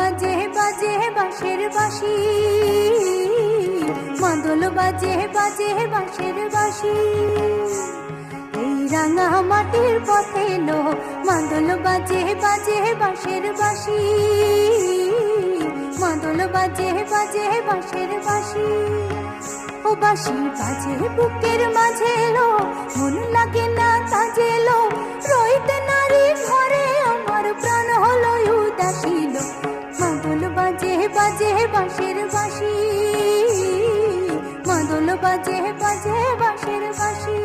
বাজে বাজে বাঁশের বাঁশি, মাদল বাজে বাজে বাঁশের বাঁশি। এই রাঙা মাটির পথে লো মাদল বাজে বাজে বাঁশের বাঁশি, মাদল বাজে বাজে বাঁশের বাঁশি। ও বাঁশি বাজে বুকের মাঝে লো, মন লাগে না কাজে লো, রইতে নারী ঘরে আমার প্রাণ হলো উদাসী লো। মাদল বাজে বাজে বাঁশের বাঁশি, মাদল বাজে বাজে বাঁশের বাঁশি।